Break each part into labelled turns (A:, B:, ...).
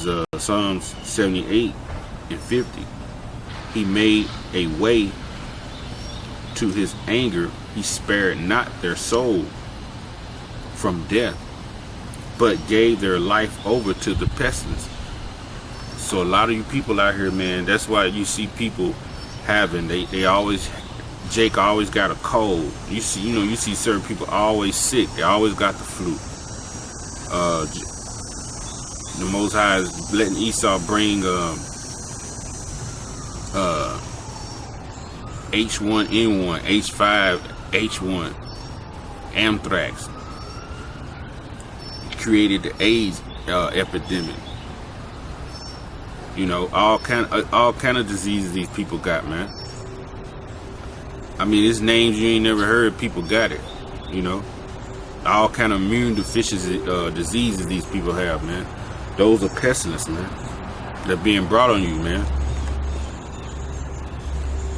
A: Psalms 78 and 50. He made a way to his anger. He spared not their soul from death, but gave their life over to the pestilence. So a lot of you people out here, man, that's why you see people having, they always, Jake always got a cold. You see certain people always sick. They always got the flu. The Most High is letting Esau bring H1N1, H5H1, anthrax. He created the AIDS epidemic. You know, all kind of diseases these people got, man. I mean, it's names you ain't never heard. People got it. You know, all kind of immune deficiency diseases these people have, man. Those are pestilence, man. They're being brought on you, man,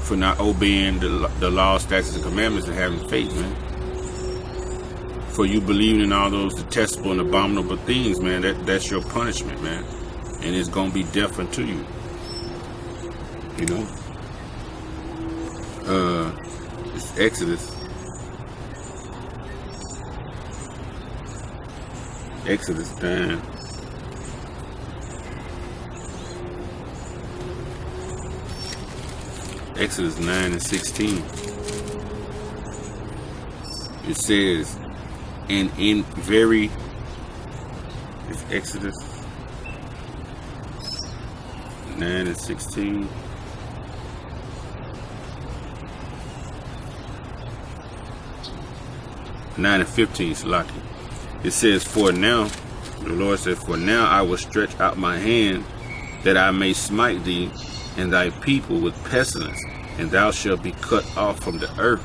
A: for not obeying the law, statutes, and commandments and having faith, man. For you believing in all those detestable and abominable things, man. That's your punishment, man. And it's gonna be death unto you. You know. It's Exodus. Damn. Exodus 9 and 16. It says, and in very, it's Exodus 9 and 16. Nine and 15, Salaki. It says, for now, the Lord said, for now I will stretch out my hand that I may smite thee and thy people with pestilence, and thou shalt be cut off from the earth.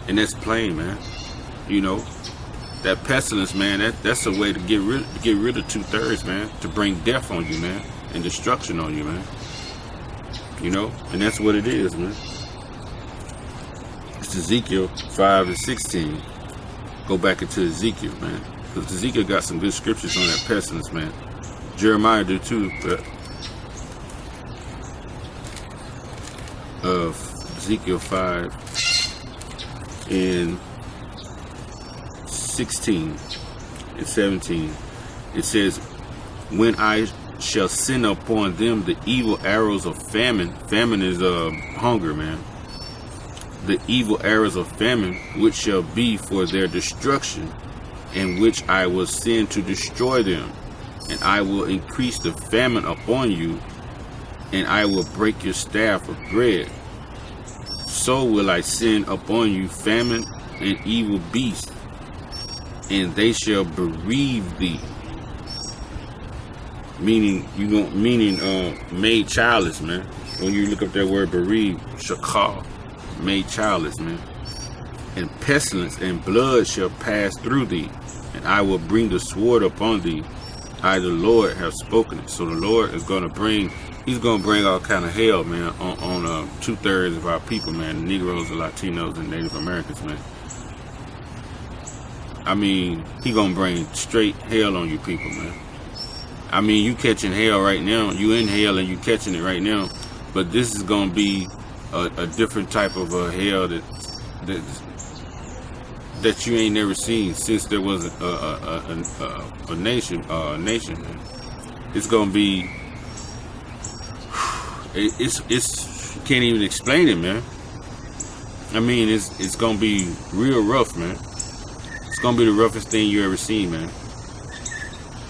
A: And that's plain, man. You know, that pestilence, man, that's a way to get rid of 2/3, man, to bring death on you, man, and destruction on you, man. You know, and that's what it is, man. It's Ezekiel 5 and 16. Go back into Ezekiel, man, because Ezekiel got some good scriptures on that pestilence, man. Jeremiah do too, but of Ezekiel 5 and 16 and 17, it says, when I shall send upon them the evil arrows of famine. Famine is hunger, man. The evil arrows of famine, which shall be for their destruction, and which I will send to destroy them. And I will increase the famine upon you, and I will break your staff of bread. So will I send upon you famine and evil beasts, and they shall bereave thee. Meaning, made childless, man. When you look up that word bereave, shakal, made childless, man. And pestilence and blood shall pass through thee, and I will bring the sword upon thee. I, the Lord, have spoken it. So the Lord is going to bring, he's going to bring all kind of hell, man, on 2/3 of our people, man, the Negroes, the Latinos, and Native Americans, man. I mean, he going to bring straight hell on you people, man. I mean, you catching hell right now. You in hell and you catching it right now. But this is going to be a different type of hell that you ain't never seen since there was a nation. Man. It's gonna be. It's you can't even explain it, man. I mean, it's gonna be real rough, man. It's gonna be the roughest thing you ever seen, man.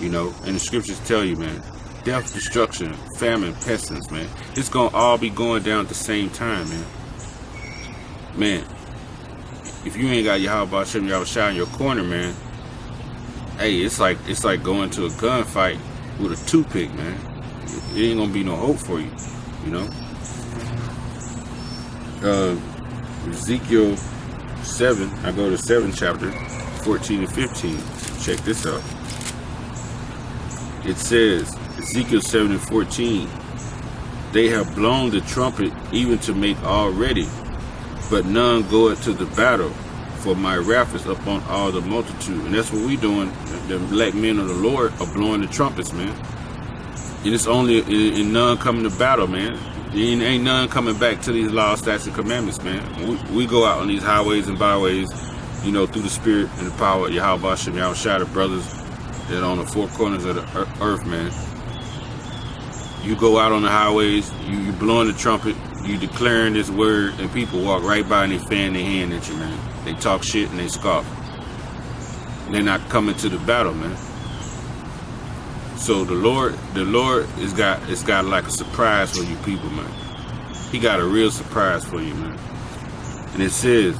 A: You know, and the scriptures tell you, man, death, destruction, famine, pestilence, man. It's gonna all be going down at the same time, man. Man, if you ain't got Yahweh Shem Yahushua in your corner, man, hey, it's like going to a gunfight with a toothpick, man. It ain't gonna be no hope for you, you know. Ezekiel 7, I go to 7 chapter 14 and 15. Check this out. It says, Ezekiel 7 and 14, they have blown the trumpet even to make all ready, but none goeth to the battle, for my wrath is upon all the multitude. And that's what we doing. The black men of the Lord are blowing the trumpets, man. And it's only in none coming to battle, man. Ain't none coming back to these laws, statutes, and commandments, man. We go out on these highways and byways, you know, through the spirit and the power of Yahweh Shem Yahushua, the brothers that are on the four corners of the earth, man. You go out on the highways, you blowing the trumpet, you declaring this word, and people walk right by and they fan their hand at you, man. They talk shit and they scoff. They're not coming to the battle, man. So the Lord has got like a surprise for you people, man. He got a real surprise for you, man. And it says,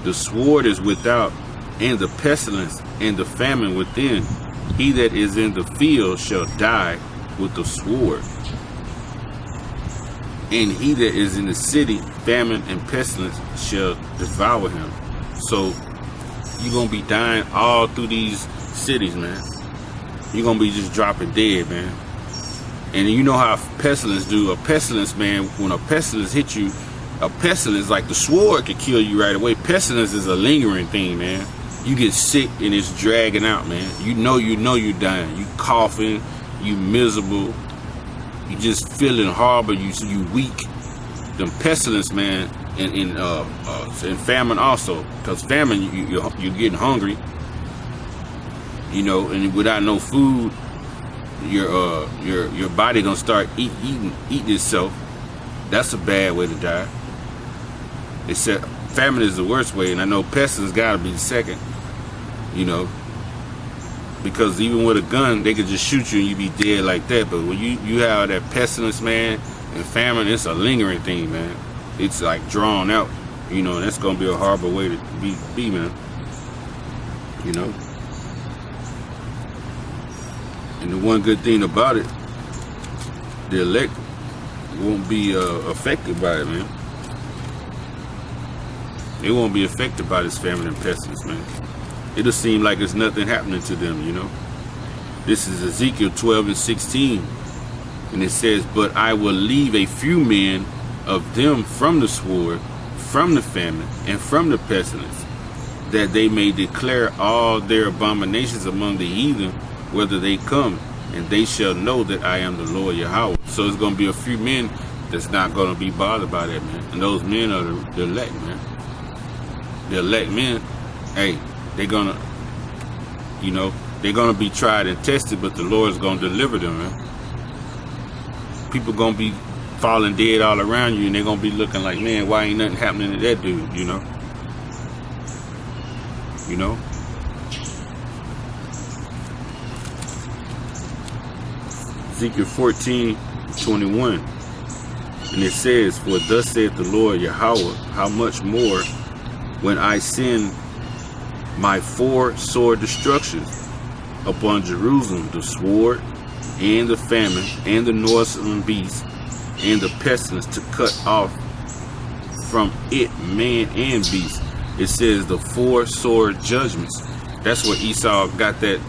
A: the sword is without, and the pestilence, and the famine within. He that is in the field shall die with the sword. And he that is in the city, famine and pestilence shall devour him. So you're going to be dying all through these cities, man. You're going to be just dropping dead, man. And you know how pestilence do. A pestilence, man, when a pestilence hit you, a pestilence, like the sword could kill you right away. Pestilence is a lingering thing, man. You get sick and it's dragging out, man. You know you're dying. You coughing, you miserable. You just feeling horrible. You weak. Them pestilence, man, and famine also. Because famine, you're getting hungry. You know, and without no food, your body gonna start eating itself. That's a bad way to die. They said famine is the worst way, and I know pestilence gotta be the second. You know, because even with a gun, they could just shoot you and you be dead like that. But when you have that pestilence, man, and famine, it's a lingering thing, man. It's like drawn out. You know, and that's gonna be a horrible way to be, man. You know. And the one good thing about it, the elect won't be affected by it, man. They won't be affected by this famine and pestilence, man. It'll seem like there's nothing happening to them, you know. This is Ezekiel 12:16. And it says, but I will leave a few men of them from the sword, from the famine, and from the pestilence, that they may declare all their abominations among the heathen, whether they come, and they shall know that I am the Lord Yahweh. So it's going to be a few men that's not going to be bothered by that, man. And those men are the elect, man. The elect men, hey, they're going to, you know, they're going to be tried and tested, but the Lord's going to deliver them, man. People going to be falling dead all around you, and they're going to be looking like, man, why ain't nothing happening to that dude, you know? You know? Ezekiel 14:21, and it says, for thus saith the Lord Yahweh, how much more when I send my 4 sword destructions upon Jerusalem, the sword, and the famine, and the noisome beast, and the pestilence, to cut off from it man and beast. It says the 4 sword judgments. That's what Esau got that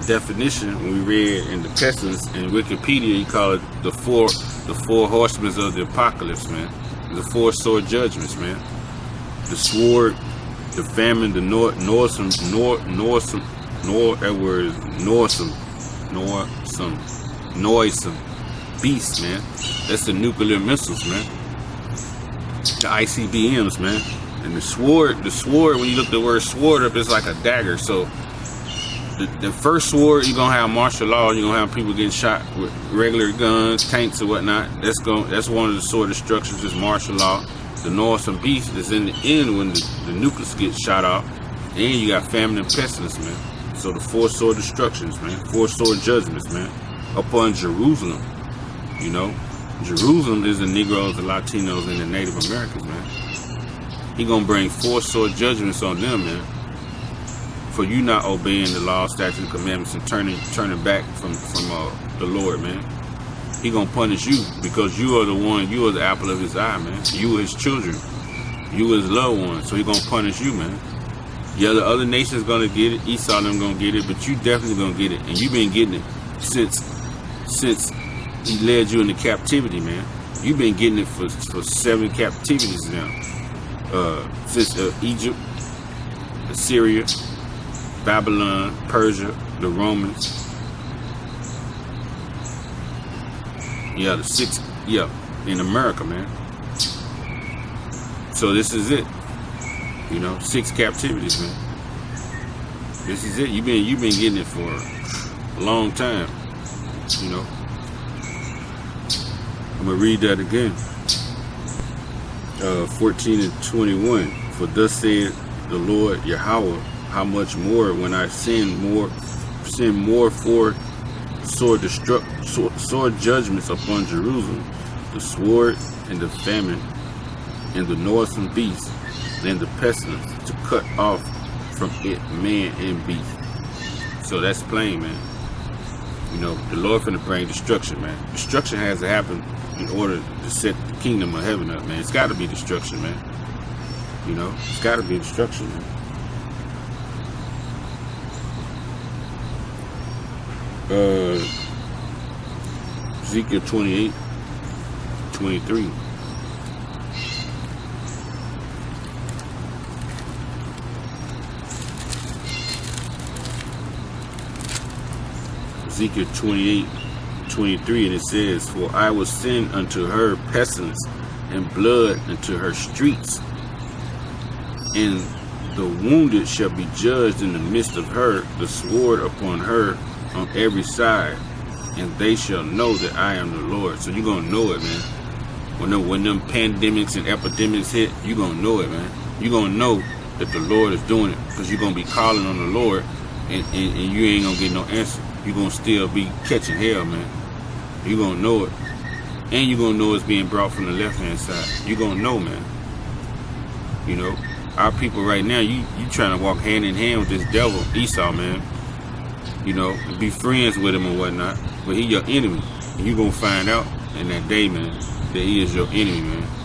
A: definition when we read in the pestilence in Wikipedia. He called it the four horsemen of the apocalypse, man. The 4 sword judgments, man. The sword, the famine, the noisome beast, man. That's the nuclear missiles, man. The ICBMs, man. And the sword, when you look the word sword up, it's like a dagger. So the first sword, you're gonna have martial law. You're gonna have people getting shot with regular guns, tanks, or whatnot. That's one of the sword destructions, is martial law. The noisome beast is in the end when the nucleus gets shot off. And you got famine and pestilence, man. So the 4 sword destructions, man. 4 sword judgments, man. Upon Jerusalem. You know, Jerusalem is the Negroes, the Latinos, and the Native Americans, man. He gonna bring 4 sword judgments on them, man, for you not obeying the law, statutes, and commandments, and turning back from the Lord, man. He gonna punish you because you are the apple of his eye, man. You are his children, you are his loved ones. So he gonna punish you, man. Yeah, the other nations gonna get it. Esau them gonna get it, but you definitely gonna get it, and you've been getting it since he led you into captivity, man. You've been getting it for 7 captivities now. Since Egypt, Assyria, Babylon, Persia, the Romans. Yeah, the 6, yeah, in America, man. So this is it. 6 captivities, man. This is it. You've been getting it for a long time. I'm gonna read that again. 14 and 21. For thus said the Lord Yahweh, how much more when I send more for sword judgments upon Jerusalem, the sword and the famine and the noisome beast and the pestilence, to cut off from it man and beast. So that's plain, man. The Lord finna bring destruction, man. Destruction has to happen in order to set the kingdom of heaven up, man. It's got to be destruction, man. It's got to be destruction, man. Ezekiel 28:23. Ezekiel 28:23, and it says, for I will send unto her pestilence and blood into her streets, and the wounded shall be judged in the midst of her, the sword upon her on every side, and they shall know that I am the Lord. So you're gonna know it, man. When them pandemics and epidemics hit, you're gonna know it, man. You're gonna know that the Lord is doing it, because you're gonna be calling on the Lord, and you ain't gonna get no answer. You're gonna still be catching hell, man. You're gonna know it. And you're gonna know it's being brought from the left hand side. You're gonna know, man. Our people right now, you trying to walk hand in hand with this devil, Esau, man. And be friends with him and whatnot. But he your enemy. And you're gonna find out in that day, man, that he is your enemy, man.